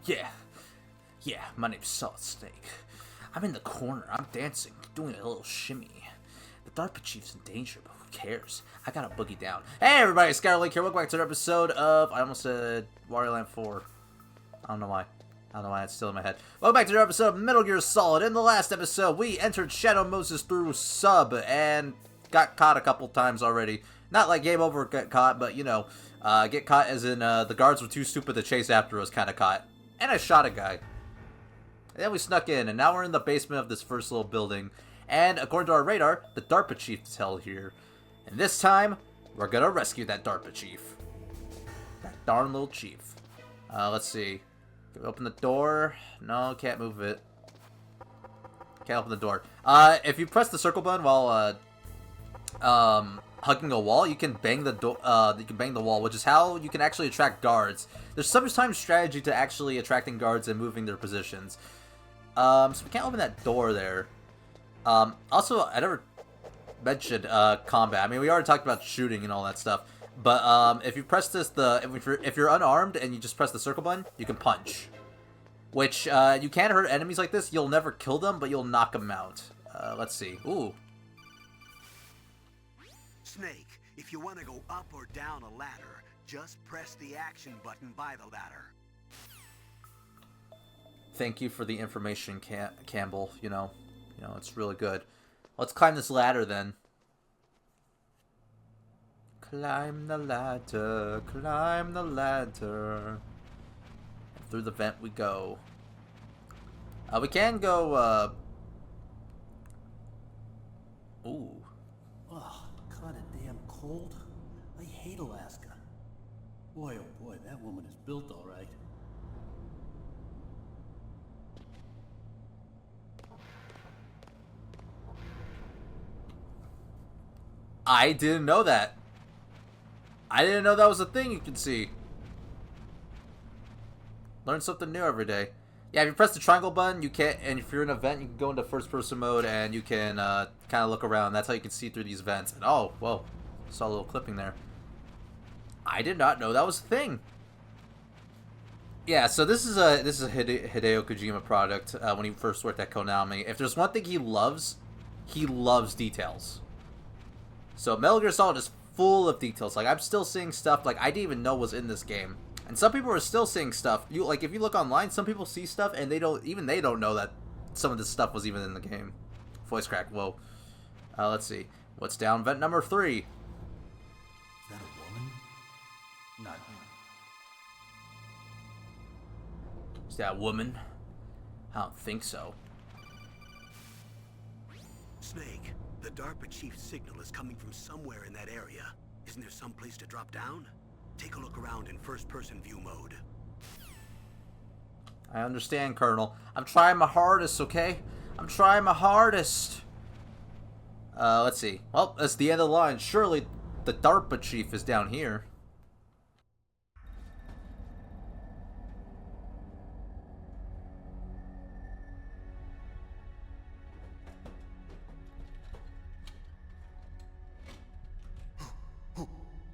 Yeah. Yeah, my name's Solid Snake. I'm in the corner. I'm dancing, doing a little shimmy. The DARPA chief's in danger, but who cares? I gotta boogie down. Hey everybody, Skyrlink here. Welcome back to another episode of... I almost said Wario Land 4. I don't know why. It's still in my head. Welcome back to another episode of Metal Gear Solid. In the last episode, we entered Shadow Moses through sub and got caught a couple times already. Not like game over get caught, but you know, get caught as in the guards were too stupid to chase after us kind of caught. And I shot a guy. And then we snuck in, and now we're in the basement of this first little building. And according to our radar, the DARPA chief is held here. And this time, we're gonna rescue that DARPA chief. That darn little chief. Let's see. Can we open the door? No, can't move it. Can't open the door. If you press the circle button while hugging a wall, you can bang the door. You can bang the wall, which is how you can actually attract guards. There's sometimes strategy to actually attracting guards and moving their positions. So we can't open that door there. Also, I never mentioned combat. I mean, we already talked about shooting and all that stuff. But if you press this, if you're unarmed and you just press the circle button, you can punch. Which you can't hurt enemies like this. You'll never kill them, but you'll knock them out. Let's see. Ooh. Snake, if you want to go up or down a ladder, just press the action button by the ladder. Thank you for the information, Campbell. You know, it's really good. Let's climb this ladder then. Climb the ladder, climb the ladder. And through the vent we go. We can go, Ooh. Oh, kinda damn cold. I hate Alaska. Boy, oh boy, that woman is built all right. I didn't know that. I didn't know that was a thing you could see. Learn something new every day. Yeah, if you press the triangle button, you can, and if you're in a vent, you can go into first-person mode, and you can kind of look around. That's how you can see through these vents. And oh, whoa, saw a little clipping there. I did not know that was a thing. Yeah, so this is a Hideo Kojima product. When he first worked at Konami, if there's one thing he loves details. So Metal Gear Solid is full of details. Like, I'm still seeing stuff like I didn't even know was in this game. And some people are still seeing stuff. Like, if you look online, some people see stuff and they don't know that some of this stuff was even in the game. Voice crack, whoa. Let's see. What's down vent number 3? Is that a woman? Not. Is that a woman? I don't think so. Snake, the DARPA chief's signal is coming from somewhere in that area. Isn't there some place to drop down? Take a look around in first-person view mode. I understand, Colonel. I'm trying my hardest, okay? I'm trying my hardest. Let's see. Well, that's the end of the line. Surely the DARPA chief is down here.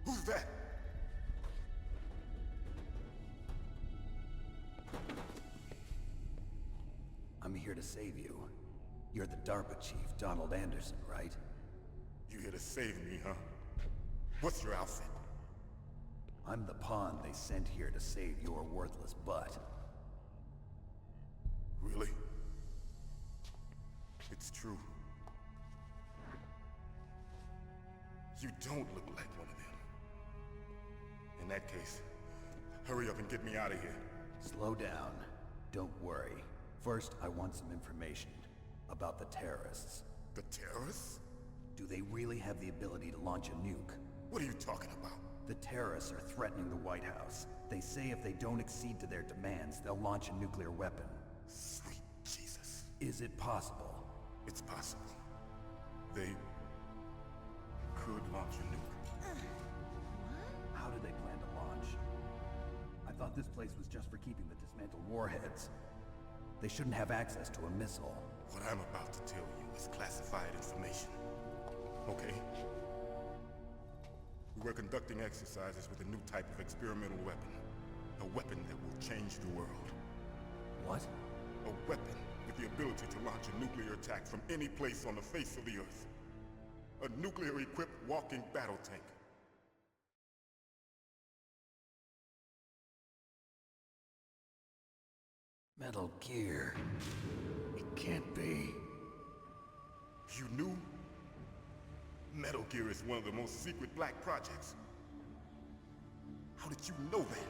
Who's that? I'm here to save you. You're the DARPA chief, Donald Anderson, right? You here to save me, huh? What's your outfit? I'm the pawn they sent here to save your worthless butt. Really? It's true. You don't look like one of them. In that case, hurry up and get me out of here. Slow down. Don't worry. First, I want some information about the terrorists. The terrorists? Do they really have the ability to launch a nuke? What are you talking about? The terrorists are threatening the White House. They say if they don't accede to their demands, they'll launch a nuclear weapon. Sweet Jesus. Is it possible? It's possible. They could launch a nuke. How do they plan to launch? I thought this place was just for keeping the dismantled warheads. They shouldn't have access to a missile. What I'm about to tell you is classified information. Okay? We were conducting exercises with a new type of experimental weapon. A weapon that will change the world. What? A weapon with the ability to launch a nuclear attack from any place on the face of the Earth. A nuclear-equipped walking battle tank. Metal Gear. It can't be. You knew? Metal Gear is one of the most secret black projects. How did you know that?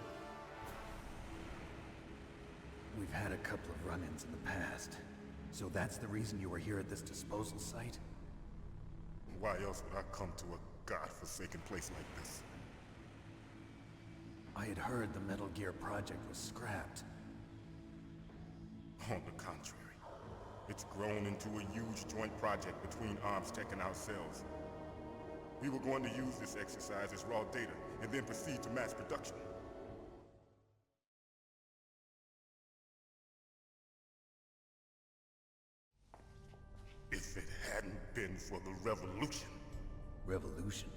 We've had a couple of run-ins in the past. So that's the reason you were here at this disposal site? Why else would I come to a godforsaken place like this? I had heard the Metal Gear project was scrapped. On the contrary, it's grown into a huge joint project between ArmsTech and ourselves. We were going to use this exercise as raw data, and then proceed to mass production. If it hadn't been for the revolution... Revolution?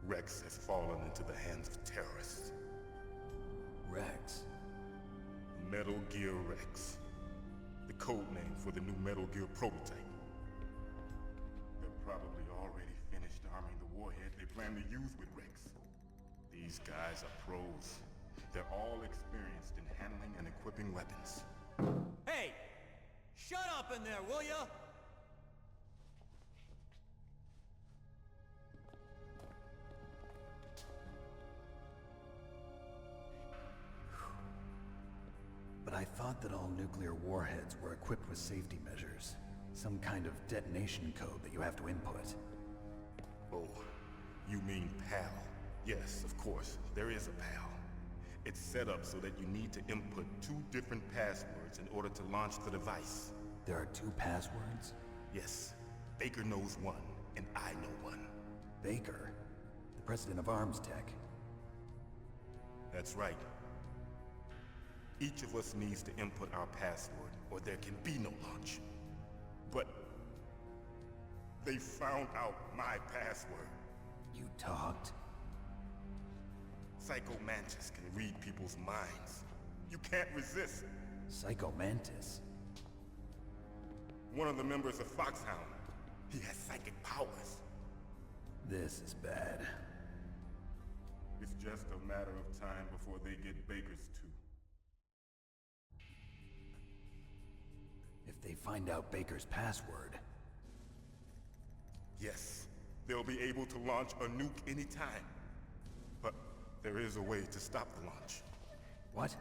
Rex has fallen into the hands of terrorists. Rex? Metal Gear Rex. The code name for the new Metal Gear prototype. They're probably already finished arming the warhead they plan to use with Rex. These guys are pros. They're all experienced in handling and equipping weapons. Hey! Shut up in there, will ya? But I thought that all nuclear warheads were equipped with safety measures. Some kind of detonation code that you have to input. Oh, you mean PAL? Yes, of course, there is a PAL. It's set up so that you need to input 2 different passwords in order to launch the device. There are 2 passwords? Yes, Baker knows one, and I know one. Baker? The president of ArmsTech? That's right. Each of us needs to input our password, or there can be no launch. But they found out my password. You talked? Psycho Mantis can read people's minds. You can't resist. Psycho Mantis? One of the members of Foxhound. He has psychic powers. This is bad. It's just a matter of time before they get Baker's too. If they find out Baker's password... Yes, they'll be able to launch a nuke anytime. But there is a way to stop the launch. What?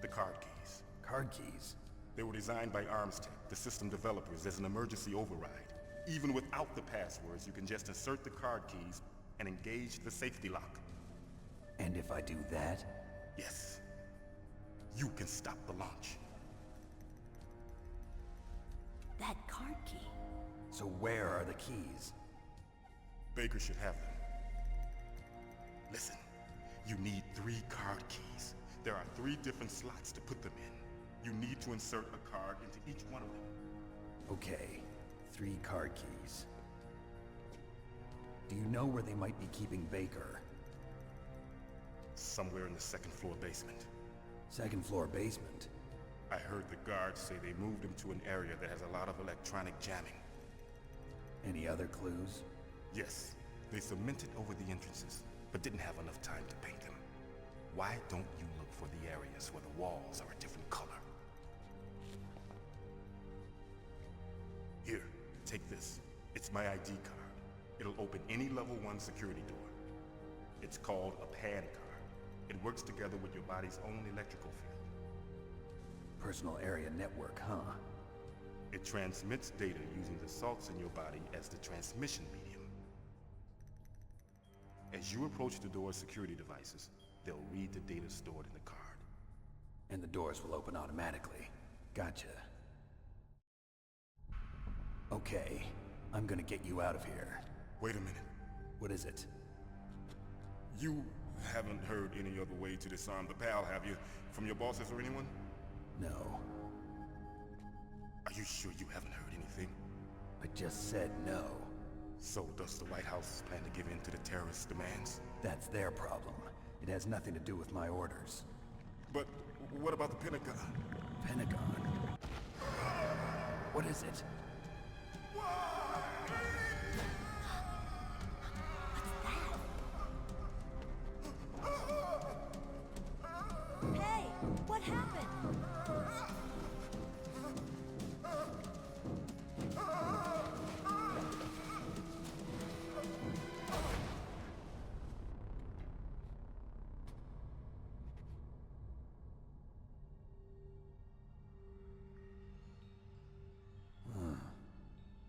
The card keys. Card keys? They were designed by ArmsTech, the system developers, as an emergency override. Even without the passwords, you can just insert the card keys and engage the safety lock. And if I do that? Yes. You can stop the launch. That card key. So where are the keys? Baker should have them. Listen, you need 3 card keys. There are 3 different slots to put them in. You need to insert a card into each one of them. Okay, 3 card keys. Do you know where they might be keeping Baker? Somewhere in the 2nd floor basement. 2nd floor basement? I heard the guards say they moved him to an area that has a lot of electronic jamming. Any other clues? Yes, they cemented over the entrances, but didn't have enough time to paint them. Why don't you look for the areas where the walls are a different color? Here, take this. It's my ID card. It'll open any level 1 security door. It's called a PAN card. It works together with your body's own electrical field. Personal area network, huh? It transmits data using the salts in your body as the transmission medium. As you approach the door's security devices, they'll read the data stored in the card. And the doors will open automatically. Gotcha. Okay, I'm gonna get you out of here. Wait a minute. What is it? You haven't heard any other way to disarm the PAL, have you? From your bosses or anyone? No. Are you sure you haven't heard anything? I just said no. So does the White House plan to give in to the terrorists' demands? That's their problem. It has nothing to do with my orders. But what about the Pentagon? Pentagon? What is it? Hey, what happened?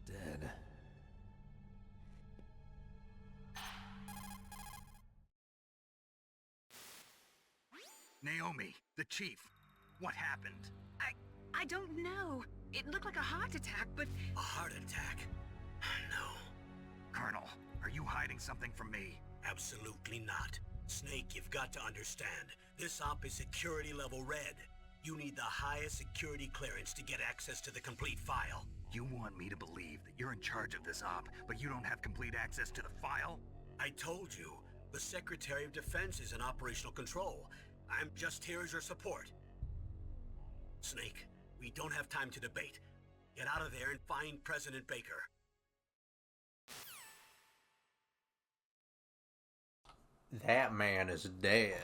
Dead. Naomi, the chief. What happened? I don't know. It looked like a heart attack, but A heart attack? No. Colonel, are you hiding something from me? Absolutely not. Snake, you've got to understand. This op is security level red. You need the highest security clearance to get access to the complete file. You want me to believe that you're in charge of this op, but you don't have complete access to the file? I told you, the Secretary of Defense is in operational control. I'm just here as your support. Snake, we don't have time to debate. Get out of there and find President Baker. That man is dead.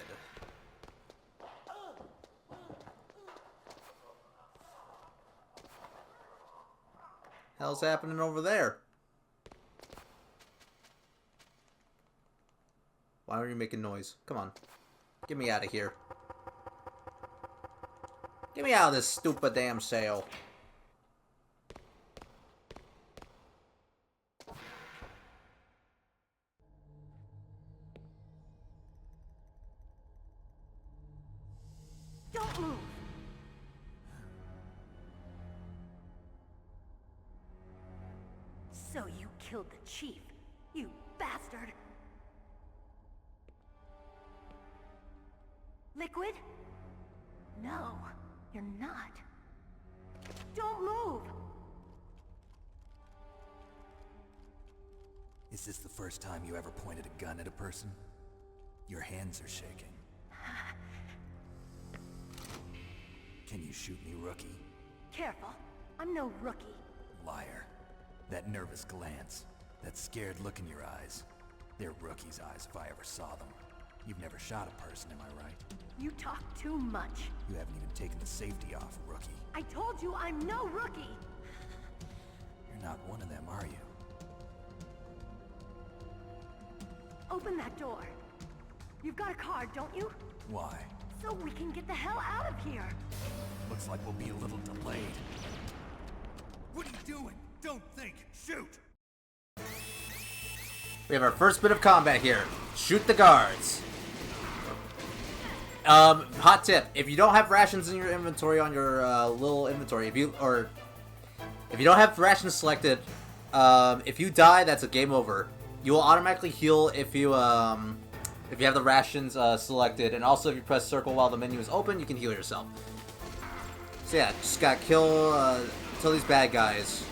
Hell's happening over there? Why are you making noise? Come on. Get me out of here. Get me out of this stupid damn sale. Don't move! So you killed the chief, you bastard! Liquid? No, you're not. Don't move! Is this the first time you ever pointed a gun at a person? Your hands are shaking. Can you shoot me, rookie? Careful, I'm no rookie. Liar. That nervous glance, that scared look in your eyes. They're rookies' eyes if I ever saw them. You've never shot a person, am I right? You talk too much. You haven't even taken the safety off, rookie. I told you I'm no rookie! You're not one of them, are you? Open that door. You've got a card, don't you? Why? So we can get the hell out of here! Looks like we'll be a little delayed. What are you doing? Don't think! Shoot! We have our first bit of combat here. Shoot the guards. Hot tip: if you don't have rations in your inventory on your little inventory, if you don't have rations selected, if you die, that's a game over. You will automatically heal if you have the rations selected, and also if you press circle while the menu is open, you can heal yourself. So yeah, just gotta kill these bad guys.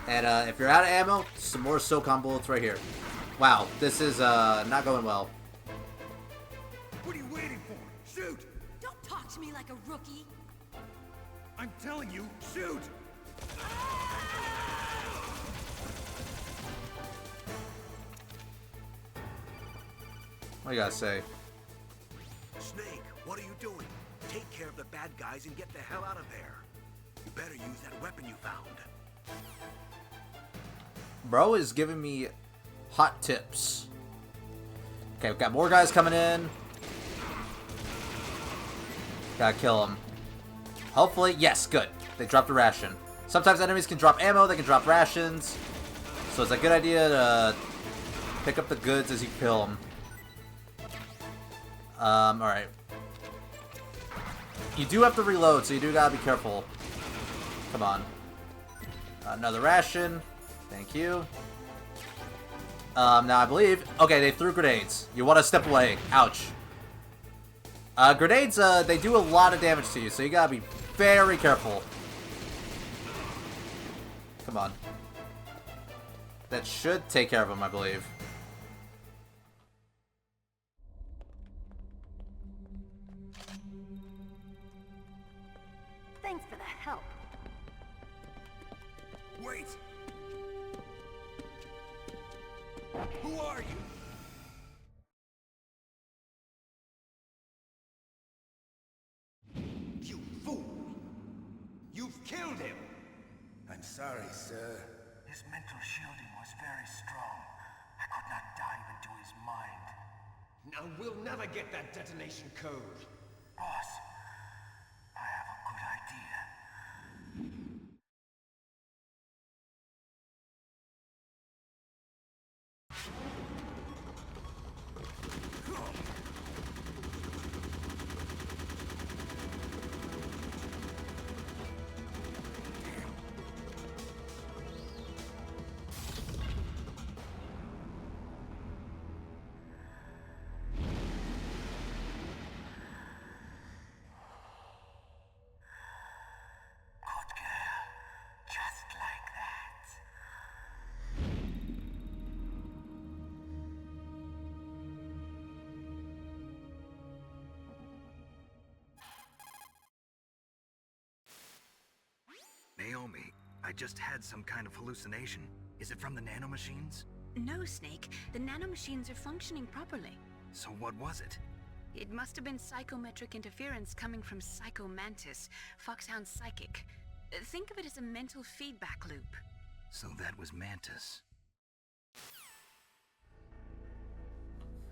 And if you're out of ammo, some more SOCOM bullets right here. Wow, this is not going well. What are you waiting for? Shoot! Don't talk to me like a rookie! I'm telling you, shoot! What do you gotta say? Snake, what are you doing? Take care of the bad guys and get the hell out of there. You better use that weapon you found. Bro is giving me hot tips. Okay, we've got more guys coming in. Gotta kill them. Hopefully, yes, good. They dropped a ration. Sometimes enemies can drop ammo, they can drop rations. So it's a good idea to pick up the goods as you kill them. Alright. You do have to reload, so you do gotta be careful. Come on. Another ration. Thank you. Now I believe... Okay, they threw grenades. You want to step away. Ouch. Grenades, they do a lot of damage to you, so you gotta be very careful. Come on. That should take care of him, I believe. Thanks for the help. Wait! Who are you? You fool! You've killed him! I'm sorry, sir. His mental shielding was very strong. I could not dive into his mind. Now we'll never get that detonation code. Boss, I have a good idea. Good girl. Just like that. Naomi, I just had some kind of hallucination. Is it from the nanomachines? No, Snake. The nanomachines are functioning properly. So what was it? It must have been psychometric interference coming from Psycho Mantis, Foxhound's psychic. Think of it as a mental feedback loop. So that was Mantis.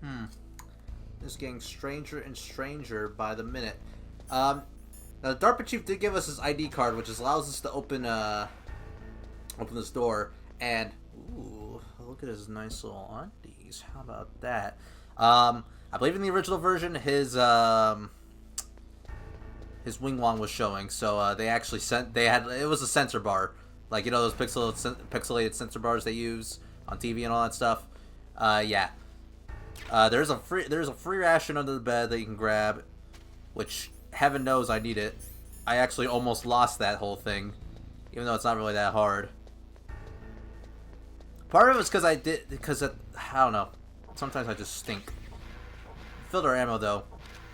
This is getting stranger and stranger by the minute. Now the DARPA chief did give us his ID card, which allows us to open this door. And ooh, look at his nice little undies. How about that? I believe in the original version, his wing wang was showing. So they actually it was a sensor bar, like you know those pixelated sensor bars they use on TV and all that stuff. Yeah. There's a free ration under the bed that you can grab, which heaven knows I need it. I actually almost lost that whole thing, even though it's not really that hard. Part of it was because I don't know. Sometimes I just stink. Filled our ammo though.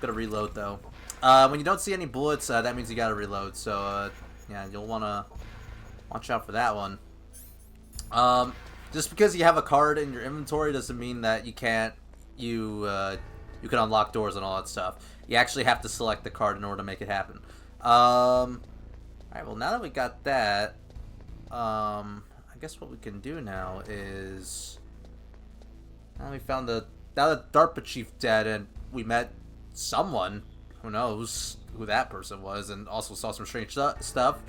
Gotta reload though. When you don't see any bullets, that means you gotta reload. So yeah, you'll wanna watch out for that one. Just because you have a card in your inventory doesn't mean that you can't you can unlock doors and all that stuff. You actually have to select the card in order to make it happen. Alright, well now that we got that, I guess what we can do now is now that DARPA chief dead and we met someone, who knows who that person was, and also saw some strange stuff.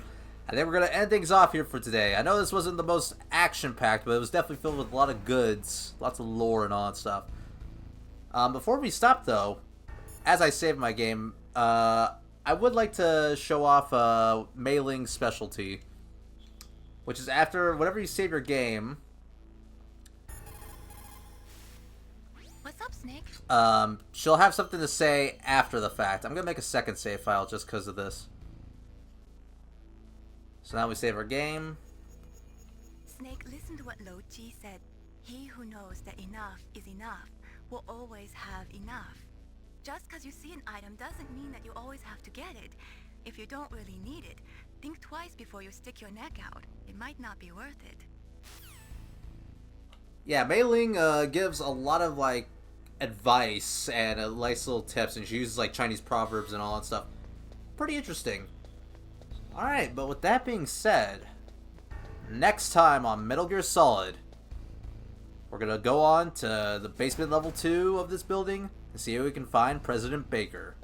I think we're gonna end things off here for today. I know this wasn't the most action-packed, but it was definitely filled with a lot of goods, lots of lore and all that stuff. Before we stop though, as I save my game, I would like to show off Mei Ling's specialty, which is after whenever you save your game. What's up, Snake? She'll have something to say after the fact. I'm gonna make a second save file just because of this. So now we save our game. Snake, listen to what Lo Ji said. He who knows that enough is enough will always have enough. Just because you see an item doesn't mean that you always have to get it. If you don't really need it, think twice before you stick your neck out. It might not be worth it. Yeah, Mei Ling gives a lot of like advice and nice little tips, and she uses like Chinese proverbs and all that stuff. Pretty interesting. Alright, but with that being said, next time on Metal Gear Solid, we're gonna go on to the basement level 2 of this building and see if we can find President Baker.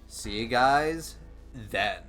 See you guys then.